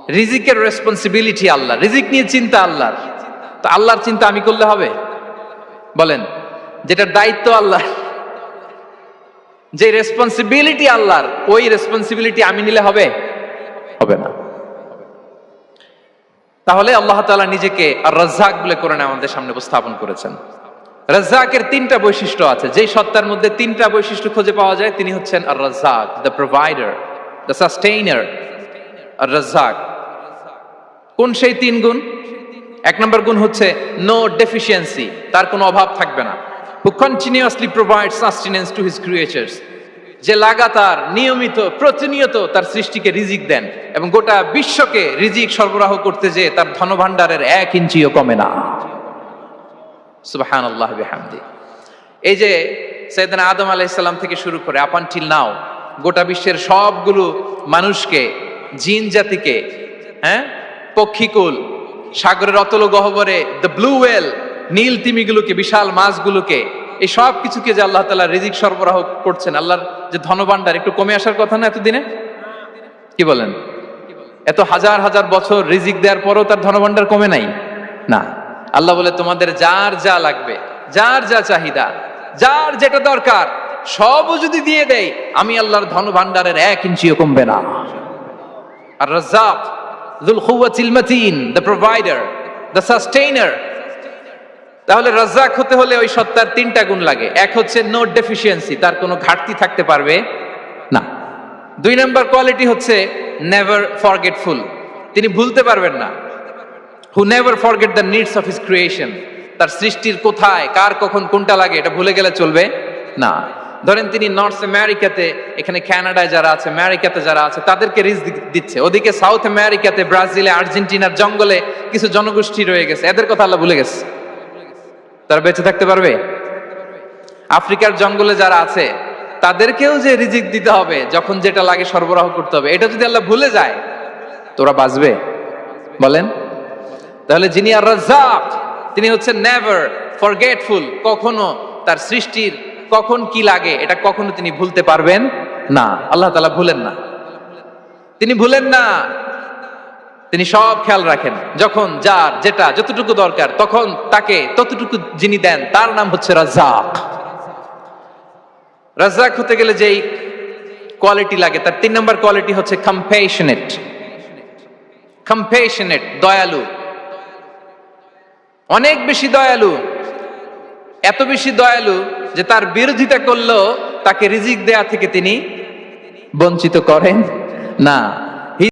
রিজিকের রেসপন্সিবিলিটি আল্লাহ, রিজিক নিয়ে চিন্তা আল্লাহর। তো আল্লাহর চিন্তা আমি করলে হবে? বলেন, যেটার দায়িত্ব আল্লাহ, যে রেসপন্সিবিলিটি আল্লাহর, ওই রেসপন্সিবিলিটি আমি নিলে হবে? হবে না। তাহলে আল্লাহ তাআলা নিজেকে আর রাজ্জাক বলে কোরআনে আমাদের সামনে উপস্থাপন করেছেন। রাজ্জাকের তিনটা বৈশিষ্ট্য আছে, যেই সত্তার মধ্যে তিনটা বৈশিষ্ট্য খুঁজে পাওয়া যায় তিনি হচ্ছেন Ar Razzaq, the provider, the sustainer. Ar Razzaq কোন সেই তিন গুণ? এক নম্বর গুণ হচ্ছে নো ডেফিসিয়েন্সি, তার কোনো অভাব থাকবে না। হু continuously provide sustenance to his creatures, যে লাগাতার নিয়মিত প্রতিনিয়ত তার সৃষ্টিকে রিজিক দেন এবং গোটা বিশ্বকে রিজিক সরবরাহ করতে যে তার ধনভাণ্ডারের 1 ইঞ্চিও কমে না। সুবহানাল্লাহ বিহামদি। এই যে সাইয়েদনা আদম আলাইহিস সালাম থেকে শুরু করে আপ আনটিল নাও গোটা বিশ্বের সবগুলো মানুষকে, জিন জাতিকে, পক্ষীকুল, সাগরের অতল গহ্বরে দ্য ব্লু ওয়েল, নীল তিমিগুলোকে, বিশাল মাছগুলোকে, এই সব কিছুকে যে আল্লাহ তাআলা রিজিক সরবরাহ করছেন, আল্লাহর যে ধনভাণ্ডার একটু কমে আসার কথা না এতদিনে? কি বলেন? এত হাজার হাজার বছর রিজিক দেওয়ার পরও তার ধনভাণ্ডার কমে নাই? না। আল্লাহ বলে তোমাদের যার যা লাগবে, যার যা চাহিদা, যার যেটা দরকার সবও যদি দিয়ে দেয়, আমি আল্লাহর ধনভাণ্ডারের 1 ইঞ্চিও কমবে না। আর Razzak যুল কুওয়াতিল মাতিন, the provider, the sustainer. তাহলে রাজ্জাক হতে হলে ওই সত্তার তিনটা গুণ লাগে। এক হচ্ছে নো ডেফিসিয়েন্সি, তার কোনো ঘাটতি থাকতে পারবে না। 2 নম্বর কোয়ালিটি হচ্ছে নেভার ফরগেটফুল, তিনি ভুলতে পারবেন না। Who never forget the needs of his creation, তার সৃষ্টির কোথায় কার কখন কোনটা লাগে এটা ভুলে গেলে চলবে না। ধরেন তিনি নর্থ আমেরিকাতে, এখানে কানাডায় যারা আছে, আমেরিকাতে যারা আছে, তাদেরকে রিজিক দিচ্ছে। ওদিকে সাউথ আমেরিকাতে, ব্রাজিলে, আর্জেন্টিনার জঙ্গলে কিছু জনগোষ্ঠী রয়ে গেছে, এদের কথা আল্লাহ ভুলে গেছে। তারা বেঁচে থাকতে পারবে? আফ্রিকার জঙ্গলে যারা আছে তাদেরকেও যে রিজিক দিতে হবে, যখন যেটা লাগে সরবরাহ করতে হবে, এটা যদি আল্লাহ ভুলে যায় তোরা বাঁচবে? বলেন। তাহলে যিনি আর রাজ্জাক তিনি হচ্ছেন নেভার ফরগেটফুল, কখনো তার সৃষ্টির কখন কি লাগে এটা কখনো তিনি ভুলতে পারবেন না। আল্লাহ তাআলা ভুলেন না, তিনি ভুলেন না, তিনি সব খেয়াল রাখেন। যখন যার যেটা যতটুকু দরকার তখন তাকে ততটুকু যিনি দেন তার নাম হচ্ছে রাজ্জাক। রাজ্জাক হতে গেলে যেই কোয়ালিটি লাগে তার 3 নম্বর কোয়ালিটি হচ্ছে কম্প্যাশনেট। কম্প্যাশনেট, দয়ালু, অনেক বেশি দয়ালু, এত বেশি দয়ালু যে তার বিরোধিতা করলেও তাকে রিজিক দেয়া থেকে তিনি বঞ্চিত করেন না।